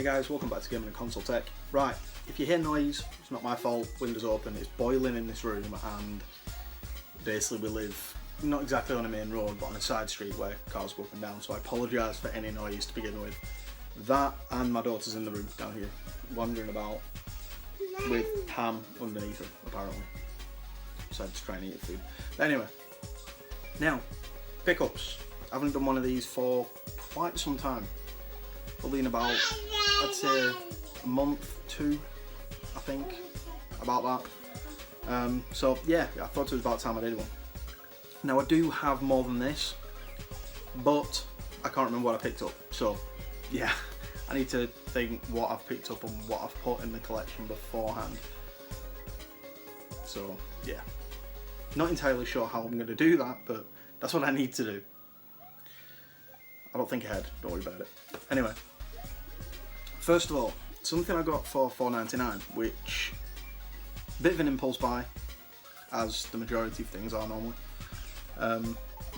guys, welcome back to Gaming and Console Tech. Right, if you hear noise, it's not my fault, windows open, it's boiling in this room, and basically we live not exactly on a main road but on a side street where cars go up and down, so I apologise for any noise to begin with. That and my daughter's in the room down here, wandering about with Pam underneath her, apparently. Decided to try and eat her food. But anyway, now, pickups. I haven't done one of these for quite some time. Probably in about, I'd say, a month, two, I think, about that. So yeah, I thought it was about time I did one. Now I do have more than this, but I can't remember what I picked up. So yeah, I need to think what I've picked up and what I've put in the collection beforehand. So yeah, not entirely sure how I'm going to do that, but that's what I need to do. I don't think ahead, don't worry about it. Anyway, first of all, something I got for $4.99, which, a bit of an impulse buy, as the majority of things are normally.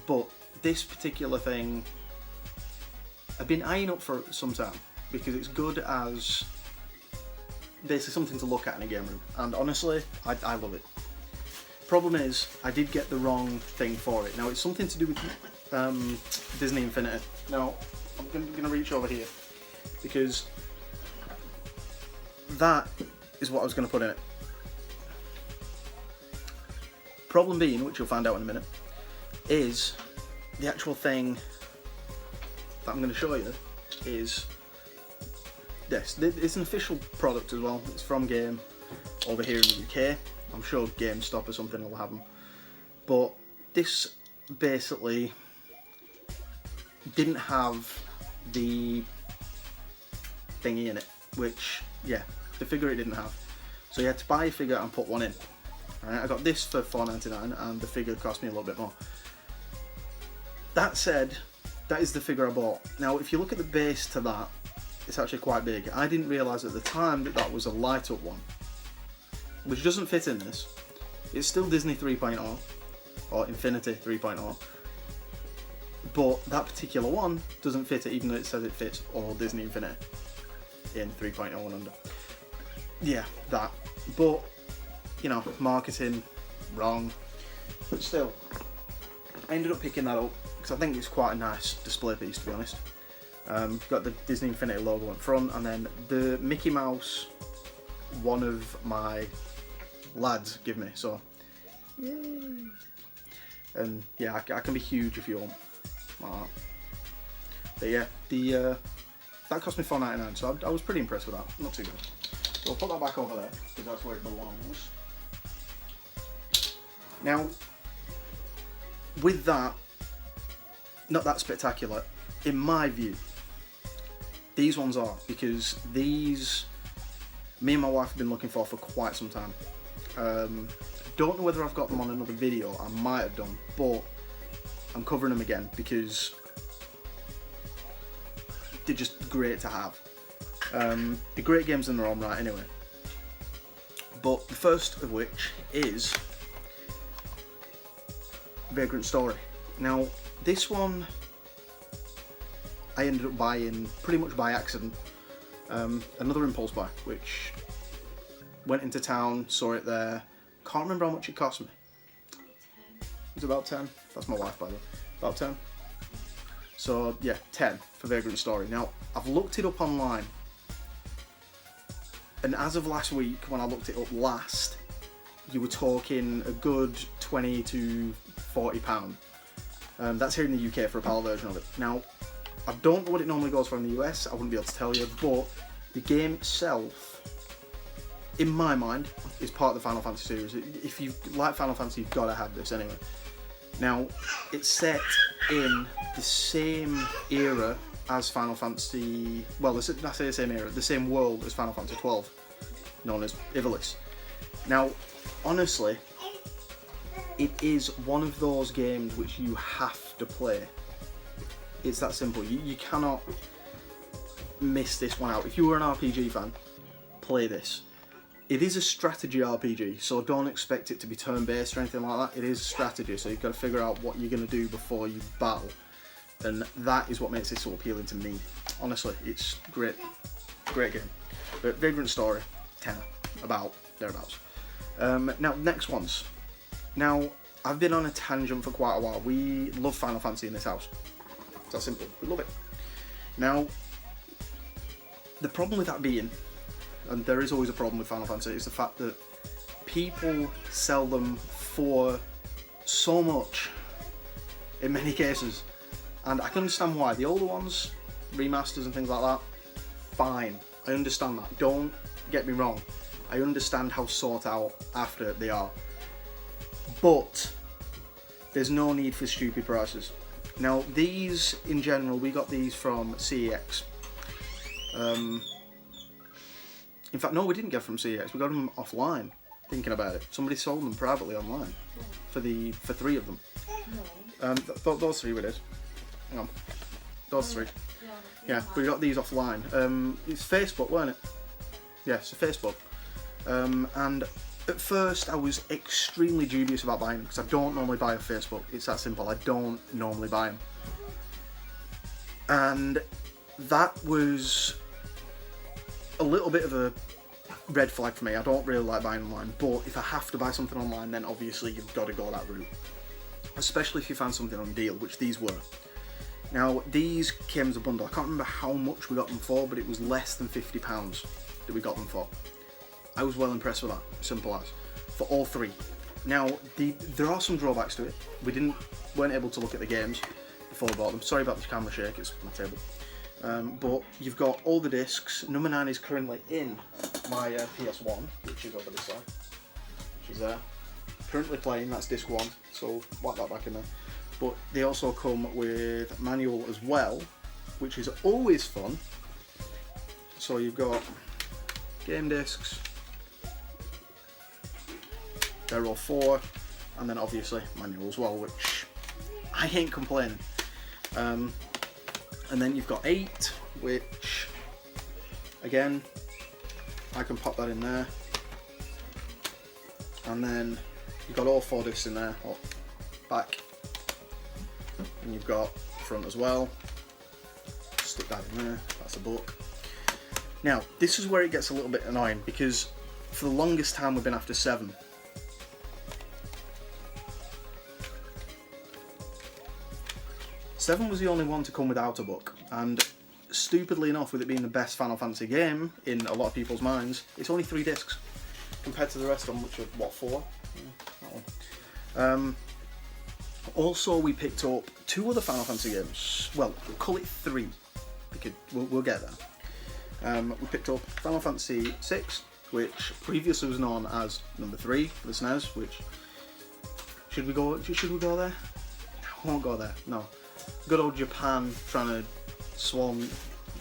But this particular thing, I've been eyeing up for some time, because it's good as basically something to look at in a game room, and honestly, I love it. Problem is, I did get the wrong thing for it. Now, it's something to do with Disney Infinity. Now, I'm going to reach over here, because that is what I was going to put in it. Problem being, which you'll find out in a minute, is the actual thing that I'm going to show you is this. It's an official product as well. It's from Game over here in the UK. I'm sure GameStop or something will have them. But this basically didn't have the thingy in it, which, yeah, the figure it didn't have. So you had to buy a figure and put one in. Alright, I got this for $4.99 and the figure cost me a little bit more. That said, that is the figure I bought. Now, if you look at the base to that, it's actually quite big. I didn't realise at the time that that was a light up one, which doesn't fit in this. It's still Disney 3.0, or Infinity 3.0, but that particular one doesn't fit it, even though it says it fits all Disney Infinity in 3.0 and under. Yeah, that. But, you know, marketing, wrong. But still, I ended up picking that up, because I think it's quite a nice display piece, to be honest. Got the Disney Infinity logo in front, and then the Mickey Mouse, one of my lads give me, so yay. And yeah, I can be huge if you want, like that. But yeah, that cost me $4.99, so I was pretty impressed with that. Not too good. So I'll put that back over there, because that's where it belongs. Now, with that, not that spectacular, in my view. These ones are, because these, me and my wife have been looking for quite some time. Don't know whether I've got them on another video, I might have done, but I'm covering them again because they're just great to have. They're great games in their own right anyway. But the first of which is Vagrant Story. Now, this one I ended up buying pretty much by accident. Another impulse buy, which went into town, saw it there. Can't remember how much it cost me. It was about 10. That's my wife, by the way. About 10. So yeah, 10 for Vagrant Story. Now, I've looked it up online, and as of last week, when I looked it up last, you were talking a good £20 to £40. That's here in the UK for a PAL version of it. Now, I don't know what it normally goes for in the US, I wouldn't be able to tell you, but the game itself, in my mind, is part of the Final Fantasy series. If you like Final Fantasy, you've got to have this anyway. Now, it's set in the same era as Final Fantasy, well, I say the same era, the same world as Final Fantasy 12, known as Ivalice. Now, honestly, it is one of those games which you have to play. It's that simple. You cannot miss this one out. If you were an RPG fan, play this. It is a strategy RPG, so don't expect it to be turn-based or anything like that. It is a strategy, so you've got to figure out what you're going to do before you battle. And that is what makes it so appealing to me. Honestly, it's great. great game. But Vagrant Story, 10, about, thereabouts. Now, next ones. Now, I've been on a tangent for quite a while. We love Final Fantasy in this house. It's that simple. We love it. Now, the problem with that being, and there is always a problem with Final Fantasy, is the fact that people sell them for so much in many cases. And I can understand why. The older ones, remasters and things like that, fine. I understand that. Don't get me wrong. I understand how sought out after they are. But there's no need for stupid prices. Now, these, in general, we got these from CEX. In fact, no, we didn't get them from CEX. We got them offline, thinking about it. Somebody sold them privately online for 3 of them. Those 3 we did. Hang on. Those 3. Yeah, we got these offline. It's Facebook, weren't it? Yeah, it's Facebook. And at first I was extremely dubious about buying them because I don't normally buy off Facebook. It's that simple. I don't normally buy them. And that was a little bit of a red flag for me. I don't really like buying online, but if I have to buy something online, then obviously you've got to go that route. Especially if you find something on deal, which these were. Now, these came as a bundle. I can't remember how much we got them for, but it was less than £50 that we got them for. I was well impressed with that, simple as, for all 3. Now, there are some drawbacks to it. We weren't able to look at the games before we bought them. Sorry about the camera shake, it's my table. But you've got all the discs. Number 9 is currently in my PS1, which is over this side, which is there. Currently playing, that's disc 1, so whack that back in there. But they also come with manual as well, which is always fun. So you've got game discs, they're all 4, and then obviously manual as well, which I ain't complaining. And then you've got 8, which again, I can pop that in there. And then you've got all 4 discs in there, or back. And you've got front as well. Stick that in there, that's a book. Now, this is where it gets a little bit annoying because for the longest time we've been after 7. Seven was the only one to come without a book, and stupidly enough, with it being the best Final Fantasy game in a lot of people's minds, it's only 3 discs compared to the rest of them, which are what, 4? Yeah, that one. Also, we picked up 2 other Final Fantasy games. Well, we'll call it 3 because we'll get there. We picked up Final Fantasy VI, which previously was known as number 3 for the SNES. Which should we go there? I won't go there. No. Good old Japan trying to swan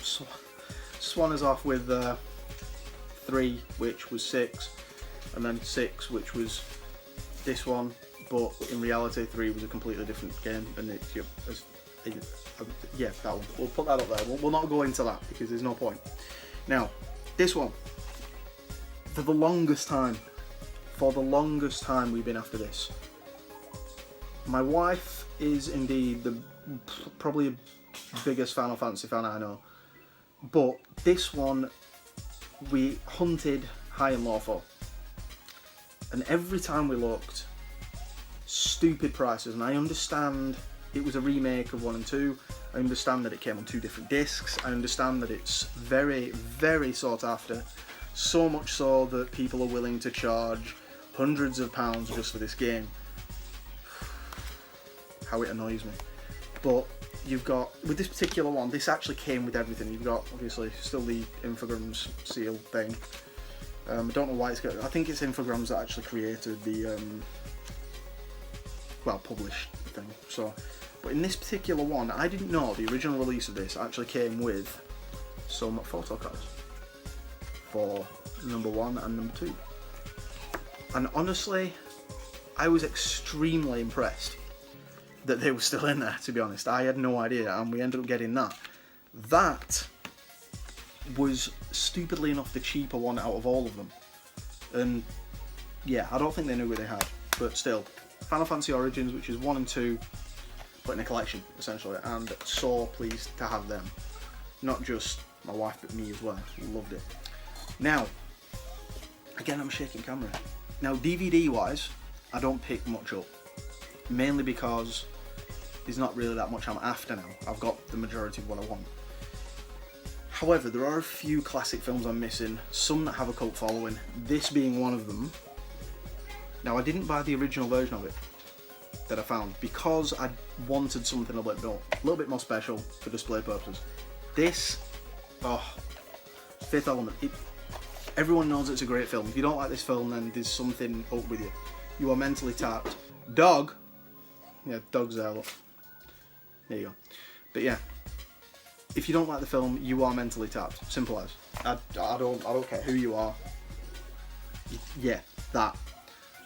us off with 3, which was 6, and then 6, which was this one. But in reality, 3 was a completely different game, and yeah, that one. We'll put that up there. We'll not go into that because there's no point. Now, this one. For the longest time, we've been after this. My wife is indeed probably the biggest Final Fantasy fan I know, but this one we hunted high and low for, and every time we looked, stupid prices. And I understand it was a remake of 1 and 2. I understand that it came on 2 different discs. I understand that it's very, very sought after, so much so that people are willing to charge hundreds of pounds just for this game. How it annoys me. But you've got, with this particular one, this actually came with everything. You've got, obviously, still the Infogrames seal thing. I don't know why it's got, I think it's Infogrames that actually created the, published thing. So, but in this particular one, I didn't know the original release of this actually came with some photo cards for number 1 and number 2. And honestly, I was extremely impressed that they were still in there, to be honest. I had no idea, and we ended up getting that. That was, stupidly enough, the cheaper one out of all of them. And yeah, I don't think they knew what they had, but still. Final Fantasy Origins, which is 1 and 2, put in a collection, essentially, and so pleased to have them. Not just my wife, but me as well. Loved it. Now, again, I'm shaking camera. Now, DVD wise, I don't pick much up, mainly because there's not really that much I'm after now. I've got the majority of what I want. However, there are a few classic films I'm missing, some that have a cult following, this being one of them. Now, I didn't buy the original version of it that I found because I wanted something a little bit more special for display purposes. This, Fifth Element, everyone knows it's a great film. If you don't like this film, then there's something up with you. You are mentally tapped. Dog, yeah, dog's there, look. There you go. But yeah, if you don't like the film, you are mentally tapped. Simple as. I don't care who you are. Yeah, that.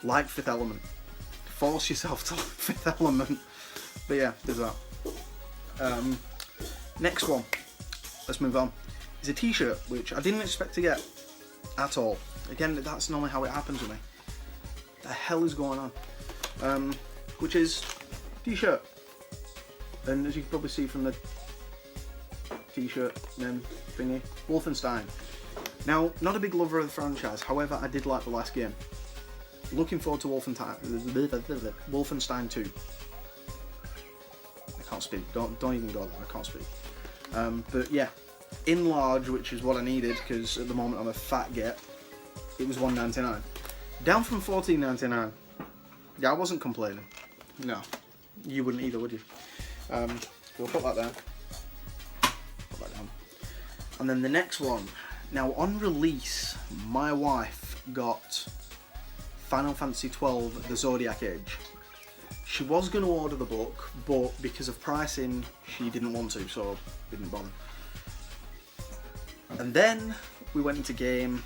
Like Fifth Element. Force yourself to like Fifth Element. But yeah, there's that. Next one. Let's move on. Is a t-shirt, which I didn't expect to get at all. Again, that's normally how it happens with me. The hell is going on? Which is t-shirt. And as you can probably see from the t-shirt name thingy, Wolfenstein. Now, not a big lover of the franchise, however, I did like the last game. Looking forward to Wolfenstein 2. I can't speak, don't even go there, I can't speak. But yeah, in large, which is what I needed, because at the moment I'm a fat get, it was $1.99. Down from $14.99. Yeah, I wasn't complaining. No, you wouldn't either, would you? We'll put that there. Put that down. And then the next one. Now, on release, my wife got Final Fantasy XII: The Zodiac Age. She was going to order the book, but because of pricing, she didn't want to, so we didn't bother. And then we went into game,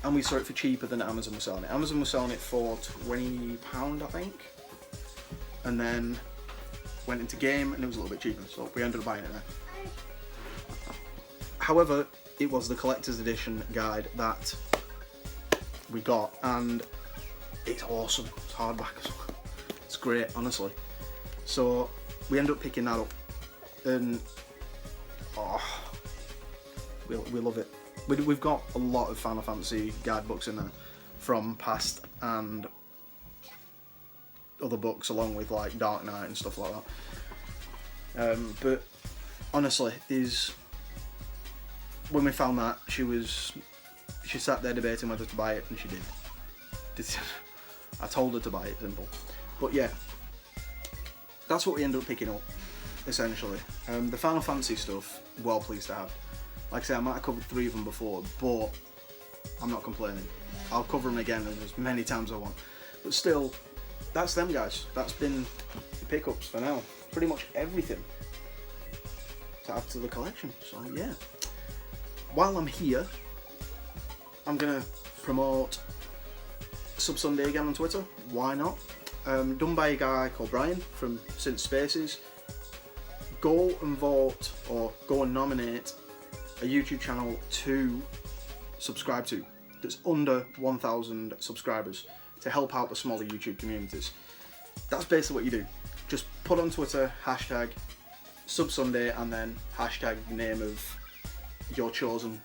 and we saw it for cheaper than Amazon was selling it. Amazon was selling it for £20, I think. And then went into game, and it was a little bit cheaper, so we ended up buying it there. However, it was the collector's edition guide that we got, and it's awesome. It's hardback as well. It's great, honestly. So we ended up picking that up, and we love it. We've got a lot of Final Fantasy guidebooks in there from past and other books, along with like Dark Knight and stuff like that. But honestly, when we found that, she sat there debating whether to buy it, and she did. I told her to buy it, simple. But yeah, that's what we ended up picking up, essentially. The Final Fantasy stuff, well pleased to have. Like I say, I might have covered 3 of them before, but I'm not complaining. I'll cover them again as many times as I want. But still, that's them, guys. That's been the pickups for now. Pretty much everything to add to the collection. So yeah. While I'm here, I'm gonna promote Sub Sunday again on Twitter. Why not? Done by a guy called Brian from Synth Spaces. Go and vote, or go and nominate a YouTube channel to subscribe to that's under 1,000 subscribers to help out the smaller YouTube communities. That's basically what you do. Just put on Twitter hashtag Sub Sunday and then hashtag the name of your chosen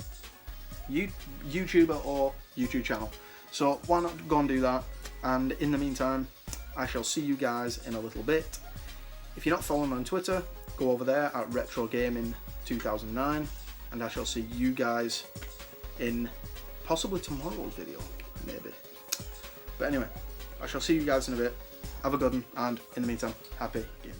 YouTuber or YouTube channel. So why not go and do that? And in the meantime, I shall see you guys in a little bit. If you're not following me on Twitter, go over there at Retro Gaming 2009, and I shall see you guys in possibly tomorrow's video, maybe. But anyway, I shall see you guys in a bit. Have a good one, and in the meantime, happy gaming.